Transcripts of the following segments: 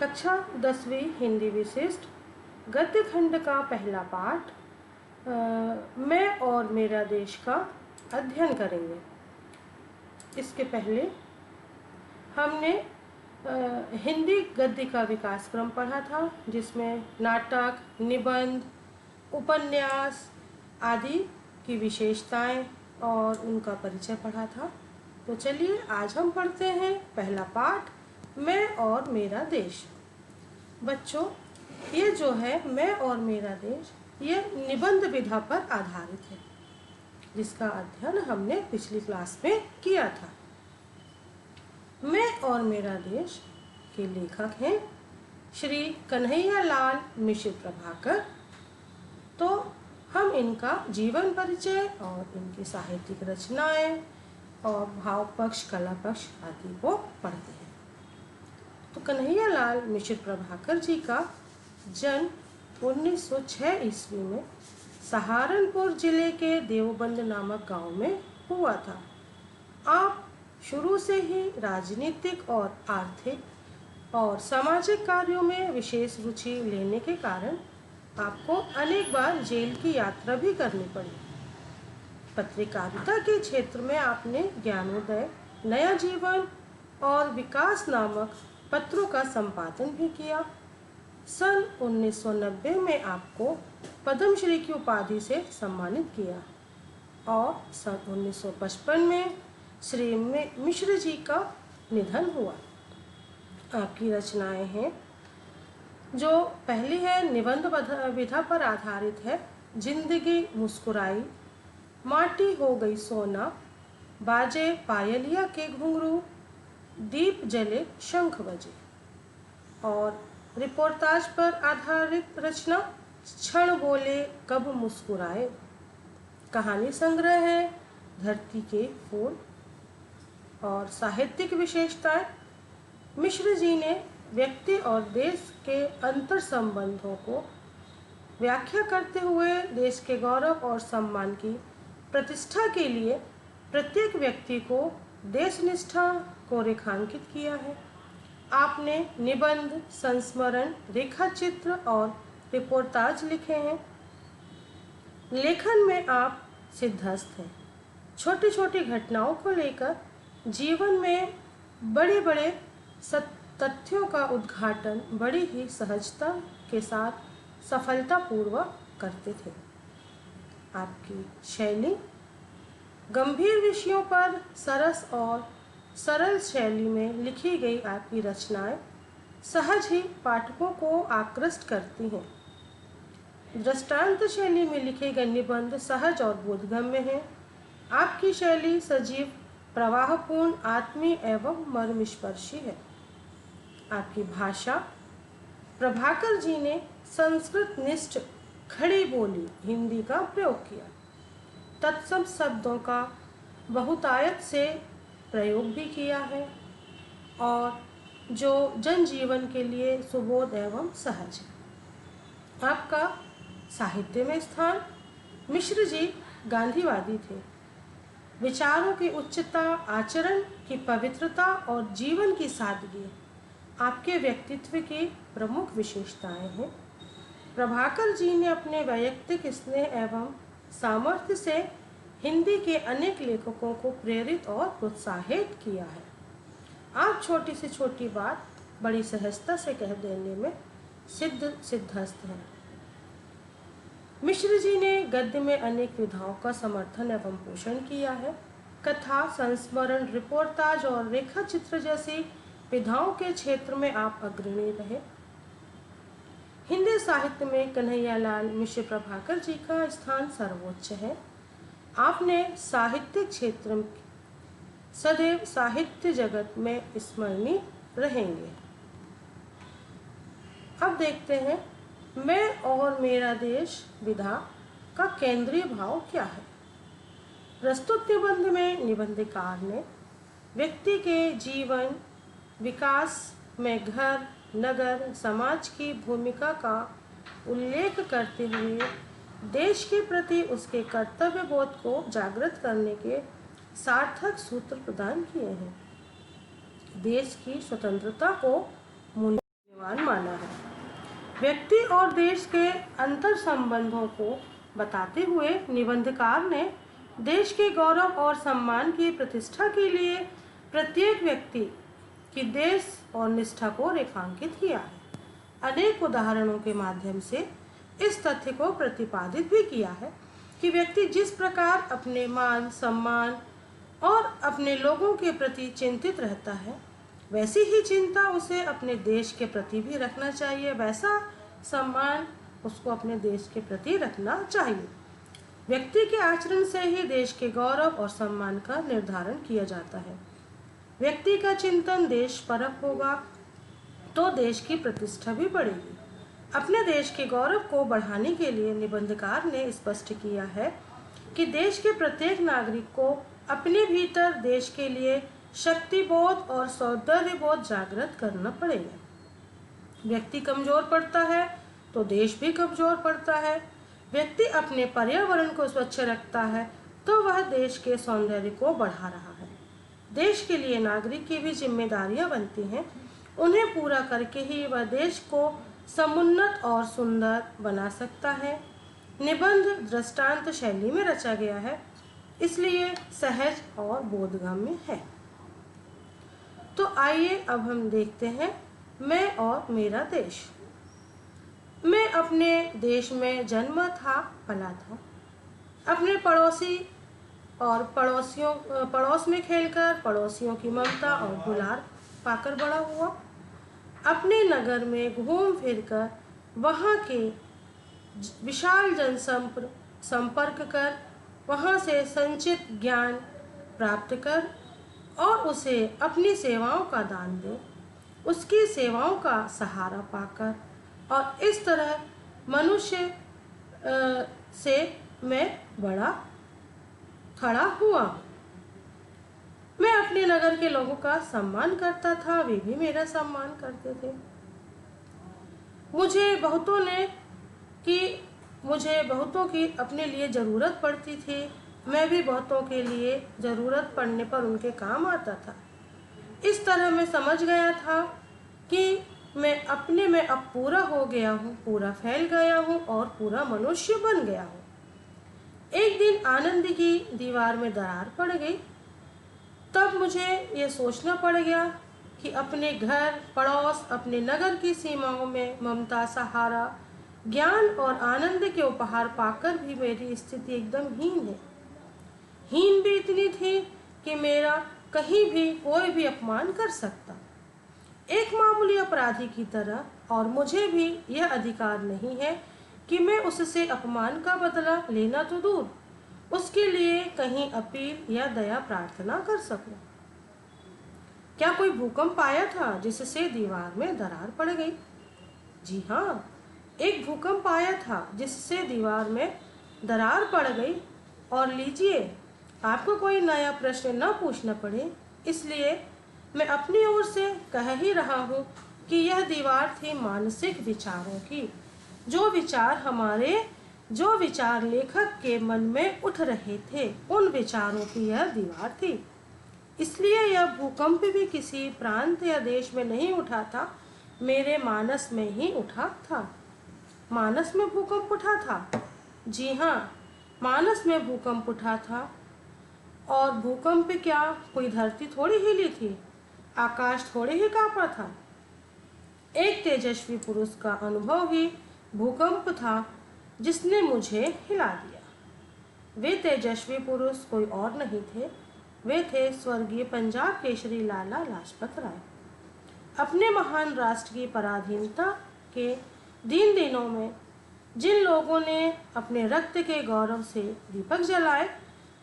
कक्षा 10वीं हिंदी विशिष्ट गद्य खंड का पहला पाठ मैं और मेरा देश का अध्ययन करेंगे। इसके पहले हमने हिंदी गद्य का विकास क्रम पढ़ा था, जिसमें नाटक, निबंध, उपन्यास आदि की विशेषताएं और उनका परिचय पढ़ा था। तो चलिए आज हम पढ़ते हैं पहला पाठ, मैं और मेरा देश। बच्चों, ये जो है मैं और मेरा देश, ये निबंध विधा पर आधारित है, जिसका अध्ययन हमने पिछली क्लास में किया था। मैं और मेरा देश के लेखक हैं श्री कन्हैयालाल मिश्र प्रभाकर। तो हम इनका जीवन परिचय और इनकी साहित्यिक रचनाएं और भाव पक्ष, कला पक्ष आदि को पढ़ते हैं। तो कन्हैयालाल मिश्र प्रभाकर जी का जन्म 1906 ईस्वी में सहारनपुर जिले के देवबंद नामक गांव में हुआ था। आप शुरू से ही राजनीतिक और आर्थिक और सामाजिक कार्यों में विशेष रुचि लेने के कारण आपको अनेक बार जेल की यात्रा भी करनी पड़ी। पत्रकारिता के क्षेत्र में आपने ज्ञानोदय, नया जीवन और विकास नामक पत्रों का संपादन भी किया। सन 1990 में आपको पद्मश्री की उपाधि से सम्मानित किया और सन 1955 में श्री मिश्र जी का निधन हुआ। आपकी रचनाएं हैं, जो पहली है निबंध विधा पर आधारित है, जिंदगी मुस्कुराई, माटी हो गई सोना, बाजे पायलिया के घुंघरू, दीप जले शंख बजे। और रिपोर्टाज पर आधारित रचना क्षण बोले कब मुस्कुराए। कहानी संग्रह है धरती के फूल। और साहित्यिक विशेषताएं, मिश्र जी ने व्यक्ति और देश के अंतर संबंधों को व्याख्या करते हुए देश के गौरव और सम्मान की प्रतिष्ठा के लिए प्रत्येक व्यक्ति को देशनिष्ठा को रेखांकित किया है। आपने निबंध, संस्मरण, रेखाचित्र और रिपोर्टाज लिखे हैं। लेखन में आप सिद्धहस्त हैं। छोटी छोटी घटनाओं को लेकर जीवन में बड़े बड़े तथ्यों का उद्घाटन बड़ी ही सहजता के साथ सफलतापूर्वक करते थे। आपकी शैली गंभीर विषयों पर सरस और सरल शैली में लिखी गई आपकी रचनाएं सहज ही पाठकों को आकृष्ट करती हैं। दृष्टांत शैली में लिखे गए निबंध सहज और बोधगम्य हैं। आपकी शैली सजीव, प्रवाहपूर्ण, आत्मीय एवं मर्मस्पर्शी है। आपकी भाषा, प्रभाकर जी ने संस्कृत निष्ठ खड़ी बोली हिंदी का प्रयोग किया। तत्सम शब्दों का बहुतायत से प्रयोग भी किया है और जो जनजीवन के लिए सुबोध एवं सहज है। आपका साहित्य में स्थान, मिश्र जी गांधीवादी थे। विचारों की उच्चता, आचरण की पवित्रता और जीवन की सादगी आपके व्यक्तित्व की प्रमुख विशेषताएं हैं। प्रभाकर जी ने अपने वैयक्तिक स्नेह एवं सामर्थ्य से हिंदी के अनेक लेखकों को प्रेरित और प्रोत्साहित किया है। आप छोटी से छोटी बात बड़ी सहजता से कह देने में सिद्धहस्त हैं। मिश्र जी ने गद्य में अनेक विधाओं का समर्थन एवं पोषण किया है। कथा, संस्मरण, रिपोर्टाज और रेखाचित्र जैसी विधाओं के क्षेत्र में आप अग्रणी रहे। हिंदी साहित्य में कन्हैयालाल मिश्र प्रभाकर जी का स्थान सर्वोच्च है। आपने साहित्यिक क्षेत्र में सदैव साहित्य जगत में स्मरणीय रहेंगे। अब देखते हैं मैं और मेरा देश विधा का केंद्रीय भाव क्या है। प्रस्तुत निबंध में निबंधकार ने व्यक्ति के जीवन विकास में घर, नगर, समाज की भूमिका का उल्लेख करते हुए देश के प्रति उसके कर्तव्य बोध को जागृत करने के सार्थक सूत्र प्रदान किए हैं। देश की स्वतंत्रता को मूल्य मूल्यवान माना है। व्यक्ति और देश के अंतर संबंधों को बताते हुए निबंधकार ने देश के गौरव और सम्मान की प्रतिष्ठा के लिए प्रत्येक व्यक्ति की देश और निष्ठा को रेखांकित किया है। अनेक उदाहरणों के माध्यम से इस तथ्य को प्रतिपादित भी किया है कि व्यक्ति जिस प्रकार अपने मान सम्मान और अपने लोगों के प्रति चिंतित रहता है, वैसी ही चिंता उसे अपने देश के प्रति भी रखना चाहिए, वैसा सम्मान उसको अपने देश के प्रति रखना चाहिए। व्यक्ति के आचरण से ही देश के गौरव और सम्मान का निर्धारण किया जाता है। व्यक्ति का चिंतन देश परक होगा तो देश की प्रतिष्ठा भी बढ़ेगी। अपने देश के गौरव को बढ़ाने के लिए निबंधकार ने स्पष्ट किया है कि देश के प्रत्येक नागरिक को अपने भीतर देश के लिए शक्तिबोध और सौंदर्यबोध जागृत करना पड़ेगा। व्यक्ति कमजोर पड़ता है तो देश भी कमजोर पड़ता है। व्यक्ति अपने पर्यावरण को स्वच्छ रखता है तो वह देश के सौंदर्य को बढ़ा रहा है। देश के लिए नागरिक की भी जिम्मेदारियां बनती हैं। उन्हें पूरा करके ही वह देश को समुन्नत और सुंदर बना सकता है। निबंध दृष्टांत शैली में रचा गया है, इसलिए सहज और बोधगम्य है। तो आइए अब हम देखते हैं मैं और मेरा देश। मैं अपने देश में जन्मा था, पला था। अपने पड़ोसी और पड़ोस में खेलकर पड़ोसियों की ममता और दुलार पाकर बड़ा हुआ। अपने नगर में घूम फिरकर वहाँ के विशाल संपर्क कर वहाँ से संचित ज्ञान प्राप्त कर और उसे अपनी सेवाओं का दान दे, उसकी सेवाओं का सहारा पाकर, और इस तरह मनुष्य से मैं बड़ा खड़ा हुआ। मैं अपने नगर के लोगों का सम्मान करता था, वे भी मेरा सम्मान करते थे। मुझे बहुतों की अपने लिए ज़रूरत पड़ती थी। मैं भी बहुतों के लिए ज़रूरत पड़ने पर उनके काम आता था। इस तरह मैं समझ गया था कि मैं अपने में अब पूरा हो गया हूँ, पूरा फैल गया हूँ और पूरा मनुष्य बन गया हूँ। एक दिन आनंद की दीवार में दरार पड़ गई। तब मुझे ये सोचना पड़ गया कि अपने घर पड़ोस, अपने नगर की सीमाओं में ममता, सहारा, ज्ञान और आनंद के उपहार पाकर भी मेरी स्थिति एकदम हीन है। हीन भी इतनी थी कि मेरा कहीं भी कोई भी अपमान कर सकता, एक मामूली अपराधी की तरह, और मुझे भी यह अधिकार नहीं है कि मैं उससे अपमान का बदला लेना तो दूर, उसके लिए कहीं अपील या दया प्रार्थना कर सकूं। क्या कोई भूकंप आया था जिससे दीवार में दरार पड़ गई? जी हाँ, एक भूकंप आया था जिससे दीवार में दरार पड़ गई। और लीजिए, आपको कोई नया प्रश्न न पूछना पड़े, इसलिए मैं अपनी ओर से कह ही रहा हूँ कि यह दीवार थी मानसिक विचारों की। जो विचार लेखक के मन में उठ रहे थे, उन विचारों की यह दीवार थी। इसलिए यह भूकंप भी किसी प्रांत या देश में नहीं उठा था, मेरे मानस में ही उठा था। मानस में भूकंप उठा था? जी हाँ, मानस में भूकंप उठा था। और भूकंप क्या कोई धरती थोड़ी हिली थी, आकाश थोड़े ही कांपा था। एक तेजस्वी पुरुष का अनुभव ही भूकंप था जिसने मुझे हिला दिया। वे तेजस्वी पुरुष कोई और नहीं थे, वे थे स्वर्गीय पंजाब केसरी लाला लाजपत राय। अपने महान राष्ट्र की पराधीनता के दिनों में जिन लोगों ने अपने रक्त के गौरव से दीपक जलाए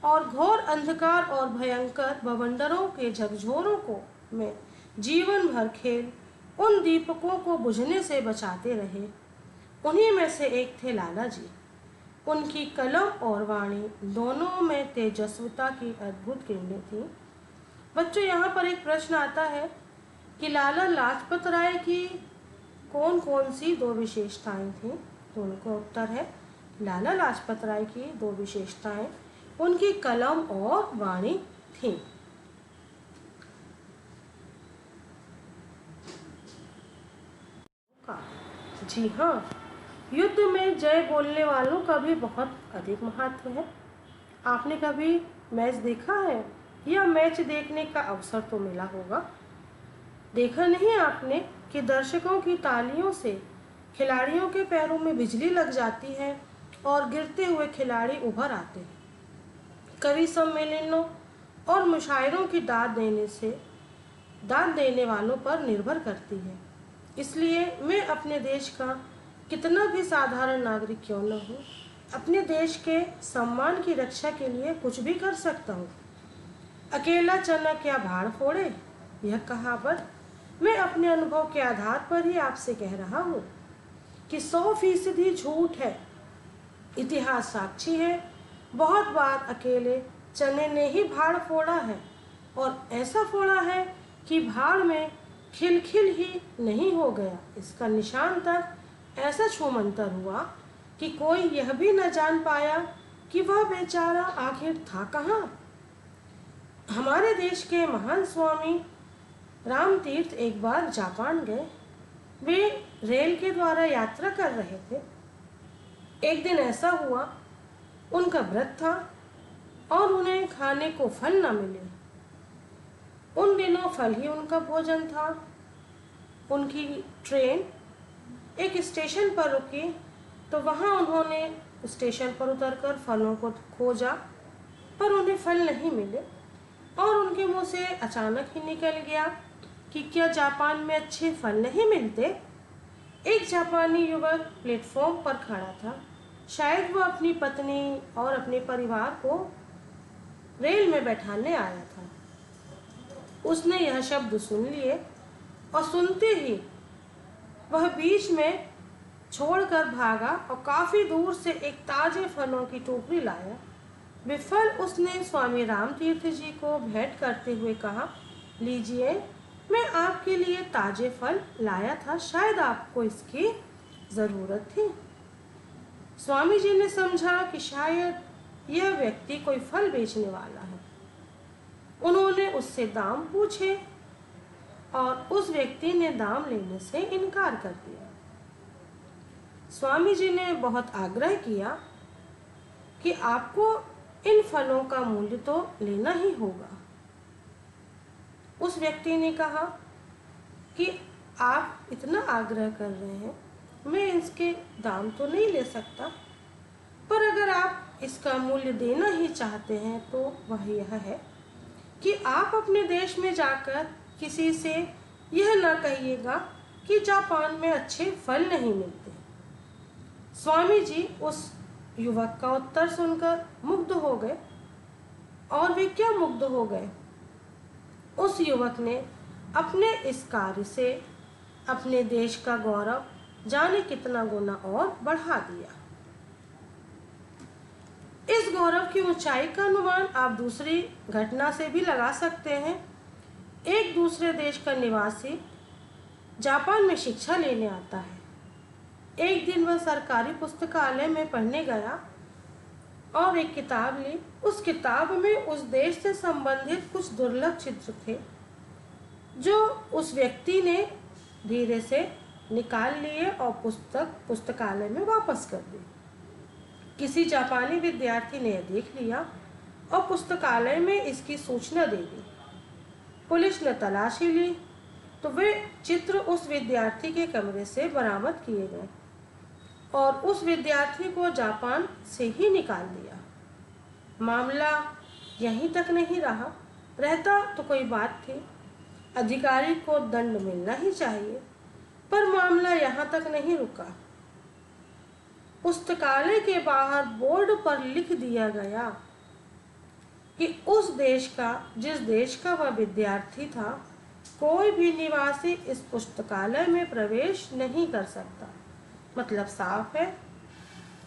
और घोर अंधकार और भयंकर बवंडरों के झकझोरों में जीवन भर खेल उन दीपकों को बुझने से बचाते रहे, उन्हीं में से एक थे लाला जी। उनकी कलम और वाणी दोनों में तेजस्विता की अद्भुत किरणें थीं। बच्चों, यहाँ पर एक प्रश्न आता है कि लाला लाजपत राय की कौन कौन सी दो विशेषताएं थीं? तो उनका उत्तर है, लाला लाजपत राय की दो विशेषताएं उनकी कलम और वाणी थीं। जी हाँ, युद्ध में जय बोलने वालों का भी बहुत अधिक महत्व है। आपने कभी मैच देखा है या मैच देखने का अवसर तो मिला होगा। देखा नहीं आपने कि दर्शकों की तालियों से खिलाड़ियों के पैरों में बिजली लग जाती है और गिरते हुए खिलाड़ी उभर आते हैं। कवि सम्मेलनों और मुशायरों की दाद देने वालों पर निर्भर करती है। इसलिए मैं अपने देश का कितना भी साधारण नागरिक क्यों न हो, अपने देश के सम्मान की रक्षा के लिए कुछ भी कर सकता हूँ। अकेला चना क्या भाड़ फोड़े, यह कहावत मैं अपने अनुभव के आधार पर ही आपसे कह रहा हूँ कि 100% झूठ है। इतिहास साक्षी है, बहुत बार अकेले चने ने ही भाड़ फोड़ा है, और ऐसा फोड़ा है कि भाड़ में खिलखिल ही नहीं हो गया, इसका निशान तक ऐसा छूमंतर हुआ कि कोई यह भी न जान पाया कि वह बेचारा आखिर था कहाँ। हमारे देश के महान स्वामी रामतीर्थ एक बार जापान गए। वे रेल के द्वारा यात्रा कर रहे थे। एक दिन ऐसा हुआ, उनका व्रत था और उन्हें खाने को फल न मिले। उन दिनों फल ही उनका भोजन था। उनकी ट्रेन एक स्टेशन पर रुकी तो वहाँ उन्होंने स्टेशन पर उतरकर फलों को खोजा, पर उन्हें फल नहीं मिले और उनके मुंह से अचानक ही निकल गया कि क्या जापान में अच्छे फल नहीं मिलते। एक जापानी युवक प्लेटफॉर्म पर खड़ा था। शायद वह अपनी पत्नी और अपने परिवार को रेल में बैठाने आया था। उसने यह शब्द सुन लिए और सुनते ही वह बीच में छोड़कर भागा और काफी दूर से एक ताजे फलों की टोकरी लाया। वे फल उसने स्वामी रामतीर्थ जी को भेंट करते हुए कहा, लीजिए, मैं आपके लिए ताजे फल लाया था, शायद आपको इसकी जरूरत थी। स्वामी जी ने समझा कि शायद यह व्यक्ति कोई फल बेचने वाला है। उन्होंने उससे दाम पूछे और उस व्यक्ति ने दाम लेने से इनकार कर दिया। स्वामी जी ने बहुत आग्रह किया कि आपको इन फलों का मूल्य तो लेना ही होगा। उस व्यक्ति ने कहा कि आप इतना आग्रह कर रहे हैं, मैं इसके दाम तो नहीं ले सकता, पर अगर आप इसका मूल्य देना ही चाहते हैं तो वह यह है कि आप अपने देश में जाकर किसी से यह ना कहिएगा कि जापान में अच्छे फल नहीं मिलते। स्वामी जी उस युवक का उत्तर सुनकर मुग्ध हो गए। और वे क्या मुग्ध हो गए, उस युवक ने अपने इस कार्य से अपने देश का गौरव जाने कितना गुना और बढ़ा दिया। इस गौरव की ऊंचाई का अनुमान आप दूसरी घटना से भी लगा सकते हैं। एक दूसरे देश का निवासी जापान में शिक्षा लेने आता है। एक दिन वह सरकारी पुस्तकालय में पढ़ने गया और एक किताब ली। उस किताब में उस देश से संबंधित कुछ दुर्लभ चित्र थे जो उस व्यक्ति ने धीरे से निकाल लिए और पुस्तकालय में वापस कर दी। किसी जापानी विद्यार्थी ने यह देख लिया और पुस्तकालय में इसकी सूचना दे दी। पुलिस ने तलाशी ली तो वे चित्र उस विद्यार्थी के कमरे से बरामद किए गए और उस विद्यार्थी को जापान से ही निकाल दिया। मामला यहीं तक नहीं रहता तो कोई बात थी, अधिकारी को दंड मिलना ही चाहिए, पर मामला यहाँ तक नहीं रुका। पुस्तकालय के बाहर बोर्ड पर लिख दिया गया कि उस देश का, जिस देश का वह विद्यार्थी था, कोई भी निवासी इस पुस्तकालय में प्रवेश नहीं कर सकता। मतलब साफ है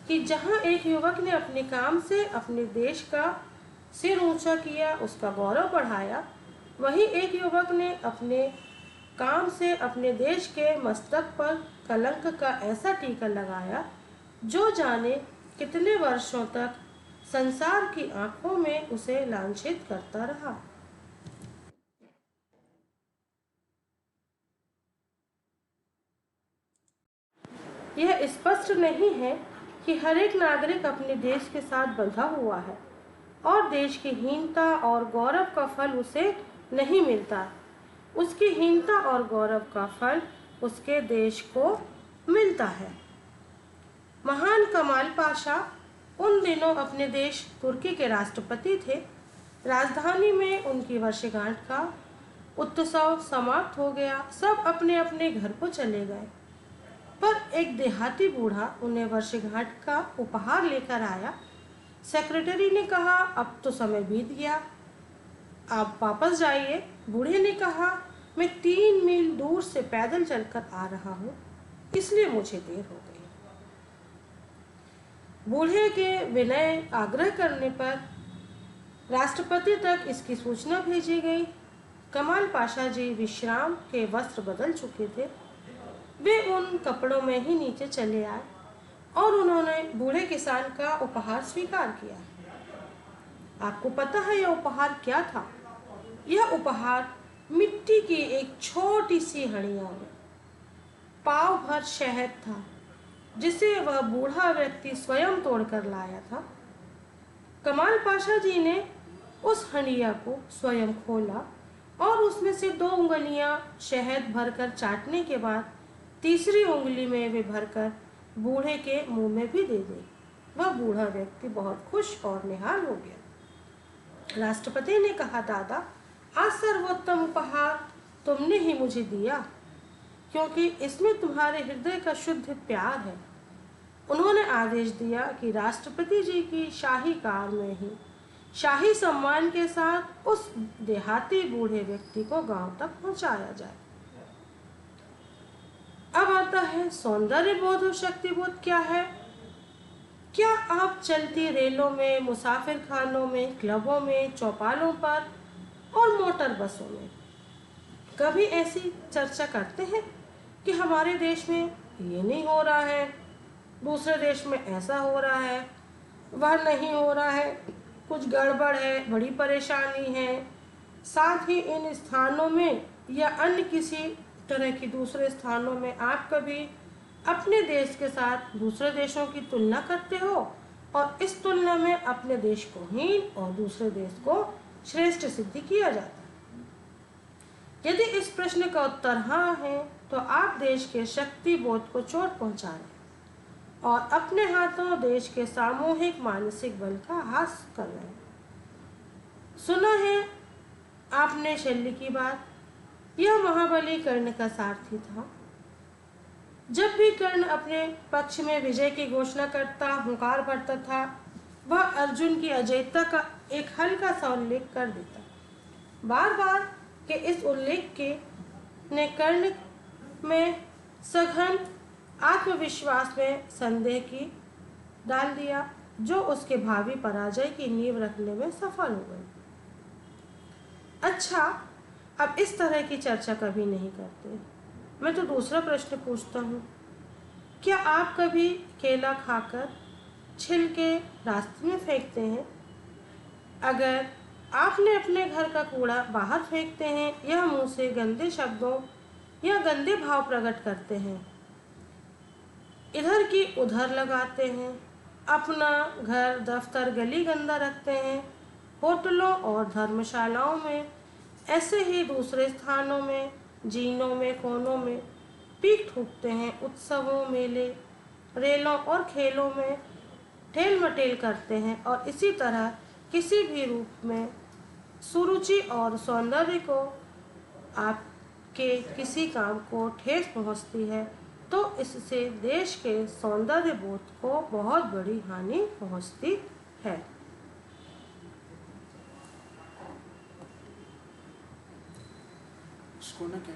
कि जहां एक युवक ने अपने काम से अपने देश का सिर ऊंचा किया, उसका गौरव बढ़ाया, वहीं एक युवक ने अपने काम से अपने देश के मस्तक पर कलंक का ऐसा टीका लगाया जो जाने कितने वर्षों तक संसार की आंखों में उसे लांछित करता रहा। यह स्पष्ट नहीं है कि हर एक नागरिक अपने देश के साथ बंधा हुआ है और देश की हीनता और गौरव का फल उसे नहीं मिलता। उसकी हीनता और गौरव का फल उसके देश को मिलता है। महान कमाल पाशा उन दिनों अपने देश तुर्की के राष्ट्रपति थे। राजधानी में उनकी वर्षगांठ का उत्सव समाप्त हो गया। सब अपने अपने घर को चले गए, पर एक देहाती बूढ़ा उन्हें वर्षगांठ का उपहार लेकर आया। सेक्रेटरी ने कहा, अब तो समय बीत गया, आप वापस जाइए। बूढ़े ने कहा, मैं 3 मील दूर से पैदल चलकर आ रहा हूँ, इसलिए मुझे देर हो गई। बूढ़े के विनय आग्रह करने पर राष्ट्रपति तक इसकी सूचना भेजी गई। कमाल पाशा जी विश्राम के वस्त्र बदल चुके थे। वे उन कपड़ों में ही नीचे चले आए और उन्होंने बूढ़े किसान का उपहार स्वीकार किया। आपको पता है यह उपहार क्या था? यह उपहार मिट्टी की एक छोटी सी हंडिया में पाव भर शहद था, जिसे वह बूढ़ा व्यक्ति स्वयं तोड़कर लाया था। कमाल पाशा जी ने उस हंडिया को स्वयं खोला और उसमें से 2 उंगलियां शहद भरकर चाटने के बाद तीसरी उंगली में वे भरकर बूढ़े के मुंह में भी दे दी। वह बूढ़ा व्यक्ति बहुत खुश और निहाल हो गया। राष्ट्रपति ने कहा, दादा, आज सर्वोत्तम उपहार तुमने ही मुझे दिया, क्योंकि इसमें तुम्हारे हृदय का शुद्ध प्यार है। उन्होंने आदेश दिया कि राष्ट्रपति जी की शाही कार में ही शाही सम्मान के साथ उस देहाती बूढ़े व्यक्ति को गांव तक पहुंचाया जाए। अब आता है सौंदर्य बोध और शक्ति बोध क्या है। क्या आप चलती रेलों में, मुसाफिर खानों में, क्लबों में, चौपालों पर और मोटर बसों में कभी ऐसी चर्चा करते हैं कि हमारे देश में ये नहीं हो रहा है, दूसरे देश में ऐसा हो रहा है, वह नहीं हो रहा है, कुछ गड़बड़ है, बड़ी परेशानी है। साथ ही इन स्थानों में या अन्य किसी तरह की दूसरे स्थानों में आप कभी अपने देश के साथ दूसरे देशों की तुलना करते हो और इस तुलना में अपने देश को हीन और दूसरे देश को श्रेष्ठ सिद्ध किया जाता है। यदि इस प्रश्न का उत्तर हाँ है, तो आप देश के शक्ति बोध को चोट पहुंचा रहे हैं और अपने हाथों देश के सामूहिक मानसिक बल का ह्रास कर रहे हैं। सुना है आपने शल्य की बात। यह महाबली कर्ण का सारथी था। जब भी कर्ण अपने पक्ष में विजय की घोषणा करता, हुंकार भरता था, वह अर्जुन की अजेयता का एक हल्का सा उल्लेख कर देता। बार बार के इस उल्लेख के ने कर्ण में सघन आत्मविश्वास में संदेह की डाल दिया, जो उसके भावी पराजय की नींव रखने में सफल हो गई। अच्छा, अब इस तरह की चर्चा कभी नहीं करते। मैं तो दूसरा प्रश्न पूछता हूँ, क्या आप कभी केला खाकर छिलके रास्ते में फेंकते हैं? अगर आपने अपने घर का कूड़ा बाहर फेंकते हैं या मुंह से गंदे शब्दों या गंदे भाव प्रकट करते हैं, इधर की उधर लगाते हैं, अपना घर, दफ्तर, गली गंदा रखते हैं, होटलों और धर्मशालाओं में, ऐसे ही दूसरे स्थानों में, जीनों में, कोनों में पीक ठूकते हैं, उत्सवों, मेले, रेलों और खेलों में ठेल मटेल करते हैं और इसी तरह किसी भी रूप में सुरुचि और सौंदर्य को आपके किसी काम को ठेस पहुंचती है, तो इससे देश के सौंदर्य बोध को बहुत बड़ी हानि पहुंचती है। उसको ना क्या